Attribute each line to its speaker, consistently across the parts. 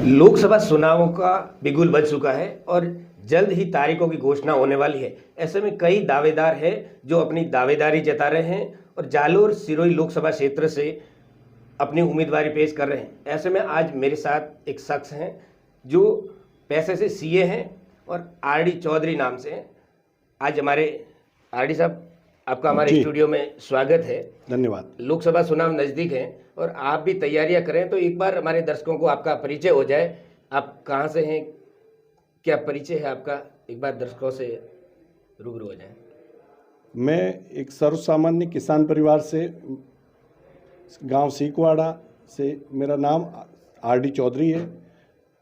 Speaker 1: लोकसभा चुनावों का बिगुल बज चुका है और जल्द ही तारीखों की घोषणा होने वाली है। ऐसे में कई दावेदार हैं जो अपनी दावेदारी जता रहे हैं और जालोर सिरोही लोकसभा क्षेत्र से अपनी उम्मीदवारी पेश कर रहे हैं। ऐसे में आज मेरे साथ एक शख्स हैं जो पैसे से सीए हैं और आरडी चौधरी नाम से हैं। आज हमारे आरडी साहब, आपका हमारे स्टूडियो में स्वागत है।
Speaker 2: धन्यवाद।
Speaker 1: लोकसभा चुनाव नज़दीक है और आप भी तैयारियां करें, तो एक बार हमारे दर्शकों को आपका परिचय हो जाए। आप कहां से हैं, क्या परिचय है आपका, एक बार दर्शकों से रूबरू हो जाए।
Speaker 2: मैं एक सर्वसामान्य किसान परिवार से, गांव सीकवाड़ा से, मेरा नाम आरडी चौधरी है।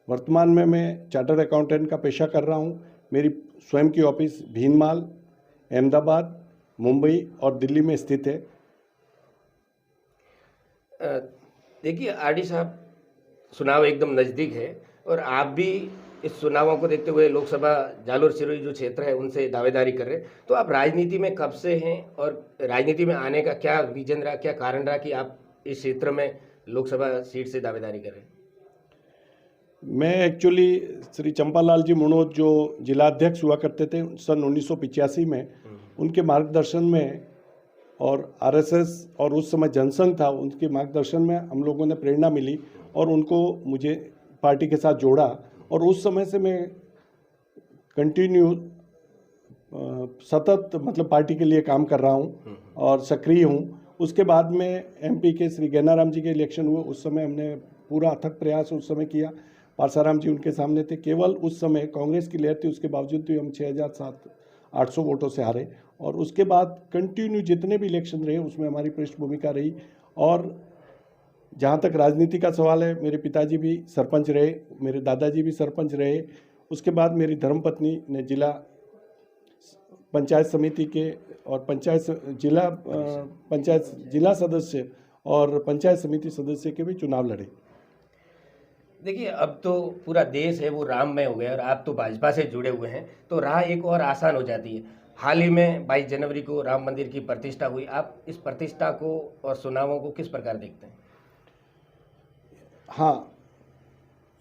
Speaker 2: वर्तमान में मैं चार्टर्ड अकाउंटेंट का पेशा कर रहा हूं। मेरी स्वयं की ऑफिस भीनमाल, अहमदाबाद, मुंबई और दिल्ली में स्थित है।
Speaker 1: देखिए आरडी साहब, चुनाव एकदम नज़दीक है और आप भी इस चुनावों को देखते हुए लोकसभा जालोर सिरोही जो क्षेत्र है उनसे दावेदारी कर रहे हैं, तो आप राजनीति में कब से हैं और राजनीति में आने का क्या रीजन रहा, क्या कारण रहा कि आप इस क्षेत्र में लोकसभा सीट से दावेदारी कर रहे हैं?
Speaker 2: मैं एक्चुअली श्री चंपालाल जी मुनोद जो जिलाध्यक्ष हुआ करते थे सन 1985 में, उनके मार्गदर्शन में और आरएसएस और उस समय जनसंघ था, उनके मार्गदर्शन में हम लोगों ने प्रेरणा मिली और उनको मुझे पार्टी के साथ जोड़ा और उस समय से मैं कंटिन्यू सतत मतलब पार्टी के लिए काम कर रहा हूं और सक्रिय हूं। उसके बाद में एमपी के श्री गैनाराम जी के इलेक्शन हुए, उस समय हमने पूरा अथक प्रयास उस समय किया। पारसाराम जी उनके सामने थे, केवल उस समय कांग्रेस की लहर थी, उसके बावजूद भी हम 6,800 वोटों से हारे और उसके बाद कंटिन्यू जितने भी इलेक्शन रहे उसमें हमारी पृष्ठभूमिका रही। और जहाँ तक राजनीति का सवाल है, मेरे पिताजी भी सरपंच रहे, मेरे दादाजी भी सरपंच रहे। उसके बाद मेरी धर्मपत्नी ने जिला पंचायत समिति के और जिला सदस्य और पंचायत समिति सदस्य के भी चुनाव लड़े।
Speaker 1: देखिए, अब तो पूरा देश है वो राममय हो गया और आप तो भाजपा से जुड़े हुए हैं, तो राह एक और आसान हो जाती है। हाल ही में 22 जनवरी को राम मंदिर की प्रतिष्ठा हुई। आप इस प्रतिष्ठा को और चुनावों को किस प्रकार देखते हैं?
Speaker 2: हाँ,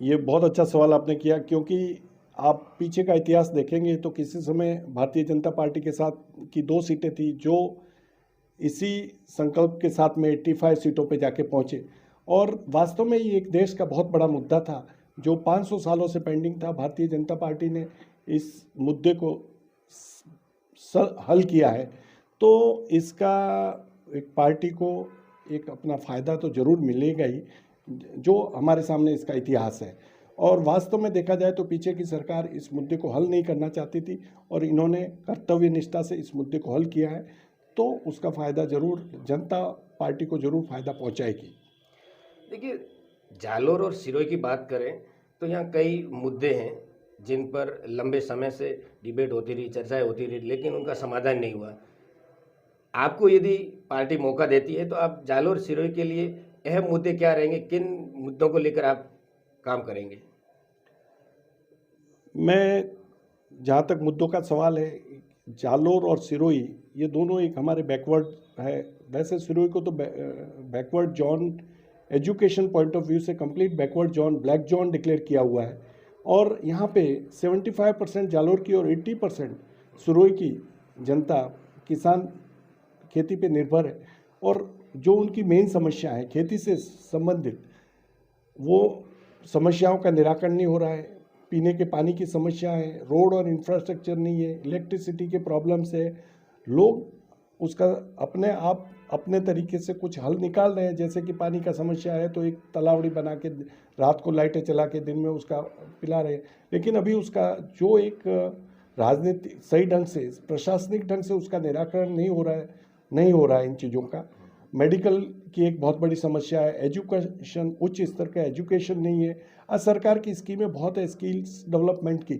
Speaker 2: ये बहुत अच्छा सवाल आपने किया, क्योंकि आप पीछे का इतिहास देखेंगे तो किसी समय भारतीय जनता पार्टी के साथ की 2 सीटें थी जो इसी संकल्प के साथ में 85 सीटों पे जाके पहुँचे और वास्तव में ये एक देश का बहुत बड़ा मुद्दा था जो 500 सालों से पेंडिंग था। भारतीय जनता पार्टी ने इस मुद्दे को हल किया है, तो इसका एक पार्टी को एक अपना फ़ायदा तो ज़रूर मिलेगा ही, जो हमारे सामने इसका इतिहास है। और वास्तव में देखा जाए तो पीछे की सरकार इस मुद्दे को हल नहीं करना चाहती थी और इन्होंने कर्तव्य निष्ठा से इस मुद्दे को हल किया है, तो उसका फ़ायदा ज़रूर जनता पार्टी को ज़रूर फ़ायदा पहुंचाएगी।
Speaker 1: देखिए, जालोर और सिरोही की बात करें तो यहाँ कई मुद्दे हैं जिन पर लंबे समय से डिबेट होती रही, चर्चाएं होती रही, लेकिन उनका समाधान नहीं हुआ। आपको यदि पार्टी मौका देती है तो आप जालोर सिरोही के लिए अहम मुद्दे क्या रहेंगे, किन मुद्दों को लेकर आप काम करेंगे?
Speaker 2: मैं, जहाँ तक मुद्दों का सवाल है, जालोर और सिरोही ये दोनों एक हमारे बैकवर्ड है। वैसे सिरोही को तो backward zone education point of view से complete backward zone, black zone declare किया हुआ है और यहाँ पे 75% जालोर की और 80% सिरोही की जनता किसान खेती पे निर्भर है और जो उनकी मेन समस्या है खेती से संबंधित, वो समस्याओं का निराकरण नहीं हो रहा है। पीने के पानी की समस्या है, रोड और इंफ्रास्ट्रक्चर नहीं है, इलेक्ट्रिसिटी के प्रॉब्लम्स है। लोग उसका अपने आप अपने तरीके से कुछ हल निकाल रहे हैं, जैसे कि पानी का समस्या है तो एक तालावड़ी बना के रात को लाइटें चला के दिन में उसका पिला रहे हैं, लेकिन अभी उसका जो एक राजनीति सही ढंग से प्रशासनिक ढंग से उसका निराकरण नहीं हो रहा है इन चीज़ों का। मेडिकल की एक बहुत बड़ी समस्या है, एजुकेशन, उच्च स्तर का एजुकेशन नहीं है। आज सरकार की स्कीमें बहुत है स्किल्स डेवलपमेंट की,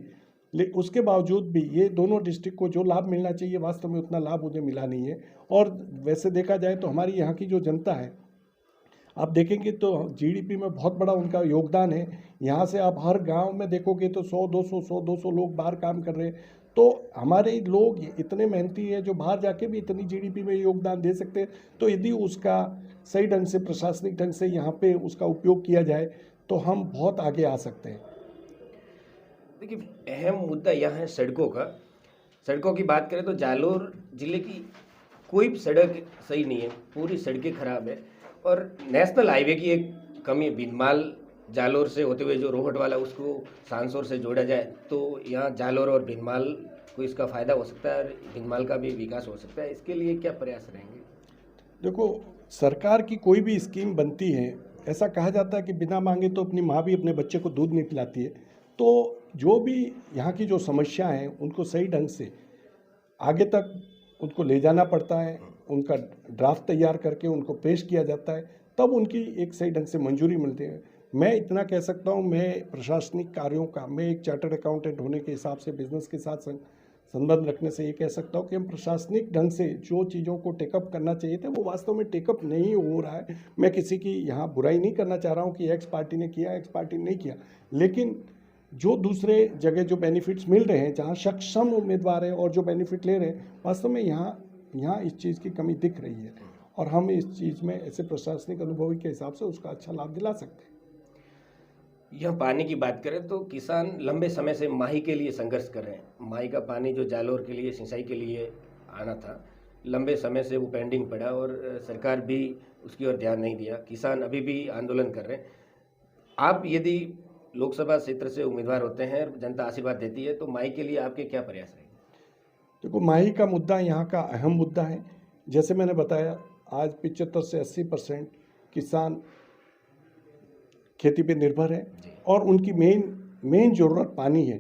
Speaker 2: लेकिन उसके बावजूद भी ये दोनों डिस्ट्रिक्ट को जो लाभ मिलना चाहिए वास्तव में उतना लाभ उन्हें मिला नहीं है। और वैसे देखा जाए तो हमारी यहाँ की जो जनता है, आप देखेंगे तो जीडीपी में बहुत बड़ा उनका योगदान है। यहाँ से आप हर गांव में देखोगे तो 100-200 लोग बाहर काम कर रहे हैं, तो हमारे लोग इतने मेहनती हैं जो बाहर जाके भी इतनी जीडीपी में योगदान दे सकते हैं। तो यदि उसका सही ढंग से प्रशासनिक ढंग से यहाँ पे उसका उपयोग किया जाए तो हम बहुत आगे आ सकते हैं।
Speaker 1: देखिए, अहम मुद्दा यह है सड़कों का। सड़कों की बात करें तो जालोर जिले की कोई भी सड़क सही नहीं है, पूरी सड़कें खराब है। और नेशनल हाईवे की एक कमी है। भिनमाल जालोर से होते हुए जो रोहट वाला उसको सांसौर से जोड़ा जाए तो यहाँ जालोर और भिनमाल को इसका फायदा हो सकता है और भिनमाल का भी विकास हो सकता है। इसके लिए क्या प्रयास रहेंगे?
Speaker 2: देखो, सरकार की कोई भी स्कीम बनती है, ऐसा कहा जाता है कि बिना मांगे तो अपनी माँ भी अपने बच्चे को दूध नहीं पिलाती है। तो जो भी यहाँ की जो समस्या हैं उनको सही ढंग से आगे तक उनको ले जाना पड़ता है, उनका ड्राफ्ट तैयार करके उनको पेश किया जाता है, तब उनकी एक सही ढंग से मंजूरी मिलती है। मैं इतना कह सकता हूँ, मैं प्रशासनिक कार्यों का, मैं एक चार्टर्ड अकाउंटेंट होने के हिसाब से बिजनेस के साथ संबंध रखने से ये कह सकता हूँ कि हम प्रशासनिक ढंग से जो चीज़ों को टेकअप करना चाहिए था वो वास्तव में टेकअप नहीं हो रहा है। मैं किसी की यहाँ बुराई नहीं करना चाह रहा हूँ कि एक्स पार्टी ने किया, एक्स पार्टी ने नहीं किया, लेकिन जो दूसरे जगह जो बेनिफिट्स मिल रहे हैं, जहाँ सक्षम उम्मीदवार हैं और जो बेनिफिट ले रहे हैं, वास्तव में यहाँ इस चीज़ की कमी दिख रही है और हम इस चीज़ में ऐसे प्रशासनिक अनुभवी के हिसाब से उसका अच्छा लाभ दिला सकते हैं।
Speaker 1: यह पानी की बात करें तो किसान लंबे समय से माही के लिए संघर्ष कर रहे हैं। माही का पानी जो जालोर के लिए सिंचाई के लिए आना था, लंबे समय से वो पेंडिंग पड़ा और सरकार भी उसकी ओर ध्यान नहीं दिया। किसान अभी भी आंदोलन कर रहे हैं। आप यदि लोकसभा क्षेत्र से उम्मीदवार होते हैं, जनता आशीर्वाद देती है, तो माही के लिए आपके क्या प्रयास रहेंगे?
Speaker 2: देखो, माही का मुद्दा यहाँ का अहम मुद्दा है। जैसे मैंने बताया, आज 75 से 80% किसान खेती पे निर्भर है और उनकी मेन ज़रूरत पानी है।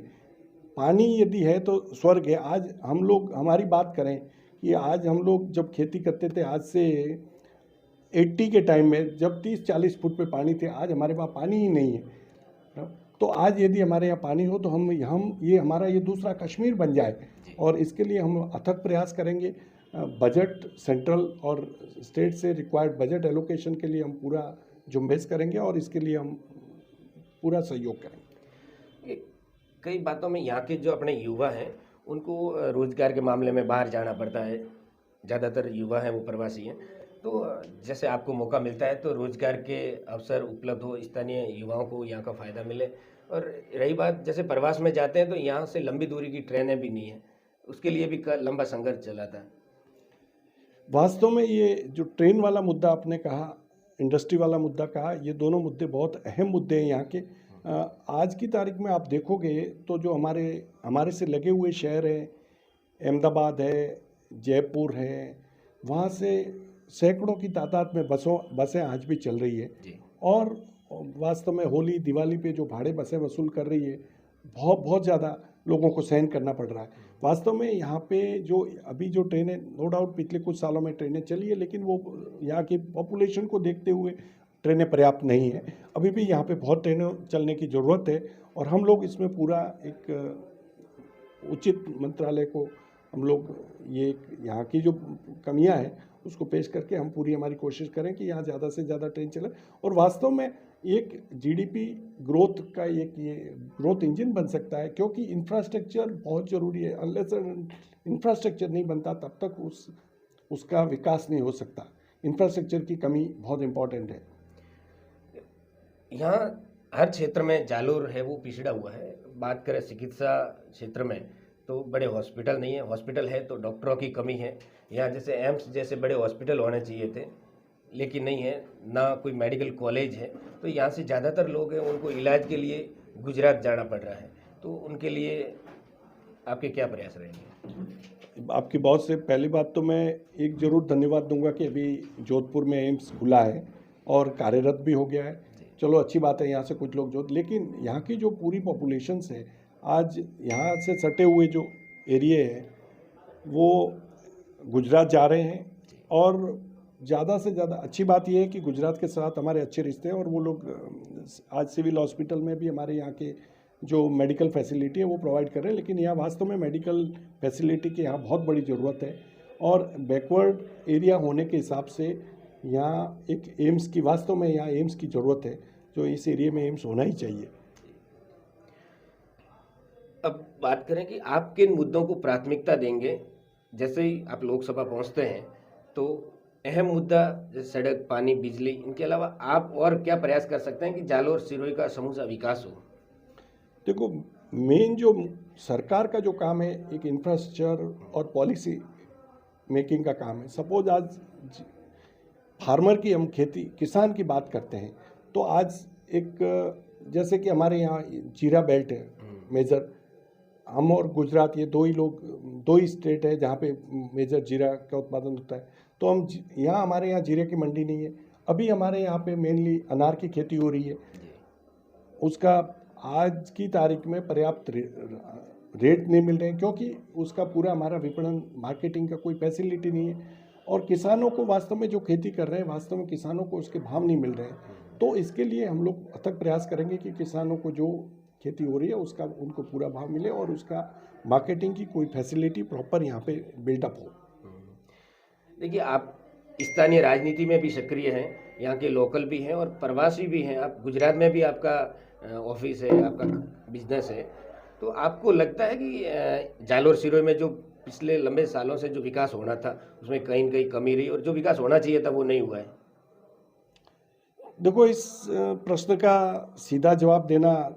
Speaker 2: पानी यदि है तो स्वर्ग है। आज हम लोग, हमारी बात करें कि आज हम लोग जब खेती करते थे, आज से 80 के टाइम में जब 30-40 फुट पे पानी थे, आज हमारे पास पानी ही नहीं है। तो आज यदि हमारे यहाँ पानी हो तो हम ये हमारा ये दूसरा कश्मीर बन जाए और इसके लिए हम अथक प्रयास करेंगे। बजट सेंट्रल और स्टेट से रिक्वायर्ड बजट एलोकेशन के लिए हम पूरा जुम्बेश करेंगे और इसके लिए हम पूरा सहयोग करेंगे।
Speaker 1: कई बातों में यहाँ के जो अपने युवा हैं उनको रोजगार के मामले में बाहर जाना पड़ता है। ज़्यादातर युवा हैं वो प्रवासी हैं। तो जैसे आपको मौका मिलता है तो रोजगार के अवसर उपलब्ध हो, स्थानीय युवाओं को यहाँ का फ़ायदा मिले। और रही बात, जैसे प्रवास में जाते हैं तो यहाँ से लंबी दूरी की ट्रेनें भी नहीं हैं, उसके लिए भी लंबा संघर्ष चला था।
Speaker 2: वास्तव में ये जो ट्रेन वाला मुद्दा आपने कहा, इंडस्ट्री वाला मुद्दा कहा, ये दोनों मुद्दे बहुत अहम मुद्दे हैं यहाँ के। आज की तारीख में आप देखोगे तो जो हमारे से लगे हुए शहर हैं, अहमदाबाद है, जयपुर है, वहाँ से सैकड़ों की तादाद में बसें आज भी चल रही है और वास्तव में होली दिवाली पे जो भाड़े बसें वसूल कर रही है, बहुत ज़्यादा लोगों को सहन करना पड़ रहा है। वास्तव में यहाँ पे जो अभी जो ट्रेनें, नो डाउट पिछले कुछ सालों में ट्रेनें चली है, लेकिन वो यहाँ की पॉपुलेशन को देखते हुए ट्रेनें पर्याप्त नहीं है। अभी भी यहाँ पे बहुत ट्रेनें चलने की ज़रूरत है और हम लोग इसमें पूरा एक उचित मंत्रालय को हम लोग ये यहाँ की जो कमियाँ हैं उसको पेश करके हम पूरी हमारी कोशिश करें कि यहाँ ज़्यादा से ज़्यादा ट्रेन चले और वास्तव में एक जीडीपी ग्रोथ का एक ये ग्रोथ इंजन बन सकता है, क्योंकि इंफ्रास्ट्रक्चर बहुत ज़रूरी है। अनलेस इंफ्रास्ट्रक्चर नहीं बनता तब तक उसका विकास नहीं हो सकता। इंफ्रास्ट्रक्चर की कमी बहुत इम्पॉर्टेंट है।
Speaker 1: यहाँ हर क्षेत्र में जालोर है वो पिछड़ा हुआ है। बात करें चिकित्सा क्षेत्र में तो बड़े हॉस्पिटल नहीं है, हॉस्पिटल है तो डॉक्टरों की कमी है। यहाँ जैसे एम्स जैसे बड़े हॉस्पिटल होने चाहिए थे लेकिन नहीं है, ना कोई मेडिकल कॉलेज है। तो यहाँ से ज़्यादातर लोग हैं उनको इलाज के लिए गुजरात जाना पड़ रहा है। तो उनके लिए आपके क्या प्रयास रहेंगे?
Speaker 2: आपकी बहुत से पहली बात तो मैं एक ज़रूर धन्यवाद दूंगा कि अभी जोधपुर में एम्स खुला है और कार्यरत भी हो गया है। चलो अच्छी बात है, यहाँ से कुछ लोग लेकिन यहाँ की जो पूरी पॉपुलेशन है, आज यहाँ से सटे हुए जो एरिए हैं वो गुजरात जा रहे हैं और ज़्यादा से ज़्यादा अच्छी बात यह है कि गुजरात के साथ हमारे अच्छे रिश्ते हैं और वो लोग आज सिविल हॉस्पिटल में भी हमारे यहाँ के जो मेडिकल फैसिलिटी है वो प्रोवाइड कर रहे हैं। लेकिन यहाँ वास्तव में मेडिकल फैसिलिटी की यहाँ बहुत बड़ी ज़रूरत है और बैकवर्ड एरिया होने के हिसाब से यहाँ एक एम्स की, वास्तव में यहाँ एम्स की ज़रूरत है, जो इस एरिया में एम्स होना ही चाहिए।
Speaker 1: अब बात करें कि आप किन मुद्दों को प्राथमिकता देंगे। जैसे ही आप लोकसभा पहुंचते हैं तो अहम मुद्दा जैसे सड़क, पानी, बिजली, इनके अलावा आप और क्या प्रयास कर सकते हैं कि जालोर सिरोही का समूचा विकास हो?
Speaker 2: देखो, मेन जो सरकार का जो काम है एक इंफ्रास्ट्रक्चर और पॉलिसी मेकिंग का काम है। सपोज आज फार्मर की हम खेती किसान की बात करते हैं तो आज एक जैसे कि हमारे यहाँ जीरा बेल्ट है मेजर, हम और गुजरात ये दो ही स्टेट है जहाँ पे मेजर जीरा का उत्पादन होता है। तो हम यहाँ हमारे यहाँ जीरे की मंडी नहीं है। अभी हमारे यहाँ पे मेनली अनार की खेती हो रही है। उसका आज की तारीख में पर्याप्त रेट नहीं मिल रहे हैं क्योंकि उसका पूरा हमारा विपणन मार्केटिंग का कोई फैसिलिटी नहीं है और किसानों को वास्तव में जो खेती कर रहे हैं वास्तव में किसानों को उसके भाव नहीं मिल रहे हैं। तो इसके लिए हम लोग अथक प्रयास करेंगे कि किसानों को जो खेती हो रही है उसका उनको पूरा भाव मिले और उसका मार्केटिंग की कोई फैसिलिटी प्रॉपर यहाँ पे बिल्डअप हो।
Speaker 1: देखिए, आप स्थानीय राजनीति में भी सक्रिय हैं, यहाँ के लोकल भी हैं और प्रवासी भी हैं। आप गुजरात में भी आपका ऑफिस है, आपका बिजनेस है। तो आपको लगता है कि जालोर सिरोही में जो पिछले लंबे सालों से जो विकास होना था उसमें कहीं न कहीं कमी रही और जो विकास होना चाहिए था वो नहीं हुआ है?
Speaker 2: देखो, इस प्रश्न का सीधा जवाब देना,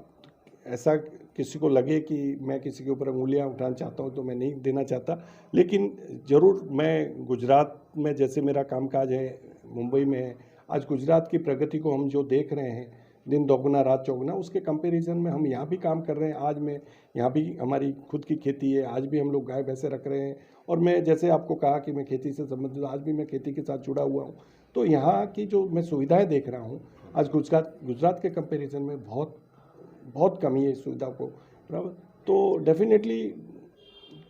Speaker 2: ऐसा किसी को लगे कि मैं किसी के ऊपर उंगलियां उठाना चाहता हूं तो मैं नहीं देना चाहता। लेकिन ज़रूर मैं गुजरात में जैसे मेरा कामकाज है, मुंबई में है, आज गुजरात की प्रगति को हम जो देख रहे हैं दिन दोगुना रात चौगुना, उसके कंपैरिजन में हम यहाँ भी काम कर रहे हैं। आज मैं यहाँ भी हमारी खुद की खेती है, आज भी हम लोग गाय भैंसे रख रहे हैं और मैं जैसे आपको कहा कि मैं खेती से संबंधित, आज भी मैं खेती के साथ जुड़ा हुआ हूँ। तो यहाँ की जो मैं सुविधाएं देख रहा हूँ आज गुजरात के कंपैरिजन में बहुत बहुत कमी है इस सुविधा को, बराबर। तो डेफिनेटली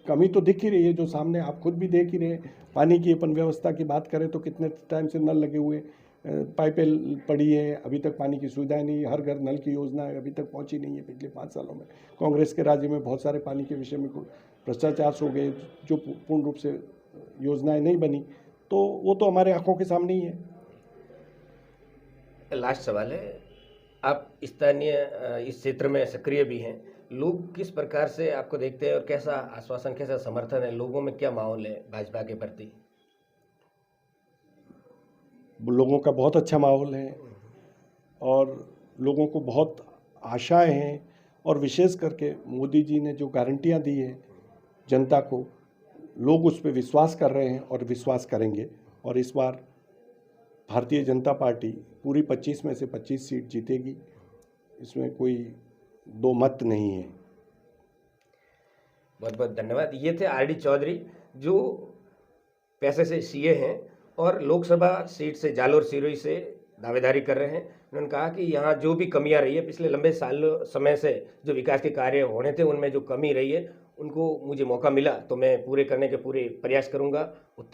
Speaker 2: कमी तो दिख ही रही है, जो सामने आप खुद भी देख ही रहे हैं। पानी की अपन व्यवस्था की बात करें तो कितने टाइम से नल लगे हुए, पाइपें पड़ी है, अभी तक पानी की सुविधाएं नहीं, हर घर नल की योजना है अभी तक पहुंची नहीं है। पिछले 5 सालों में कांग्रेस के राज्य में बहुत सारे पानी के विषय में भ्रष्टाचार हो गए, जो पूर्ण रूप से योजनाएं नहीं बनी, तो वो तो हमारे आंखों के सामने ही है।
Speaker 1: लास्ट सवाल है, आप स्थानीय इस क्षेत्र में सक्रिय भी हैं। लोग किस प्रकार से आपको देखते हैं और कैसा आश्वासन, कैसा समर्थन है? लोगों में क्या माहौल है भाजपा के प्रति?
Speaker 2: लोगों का बहुत अच्छा माहौल है और लोगों को बहुत आशाएं हैं और विशेष करके मोदी जी ने जो गारंटियां दी है जनता को, लोग उस पर विश्वास कर रहे हैं और विश्वास करेंगे। और इस बार भारतीय जनता पार्टी पूरी 25 में से 25 सीट जीतेगी, इसमें कोई दो मत नहीं है।
Speaker 1: बहुत बहुत धन्यवाद। ये थे आर डी चौधरी, जो पैसे से सीए हैं और लोकसभा सीट से जालोर सिरोही से दावेदारी कर रहे हैं। उन्होंने कहा कि यहाँ जो भी कमियां रही है पिछले लंबे समय से, जो विकास के कार्य होने थे उनमें जो कमी रही है, उनको मुझे मौका मिला तो मैं पूरे करने के पूरे प्रयास करूंगा। उत्तम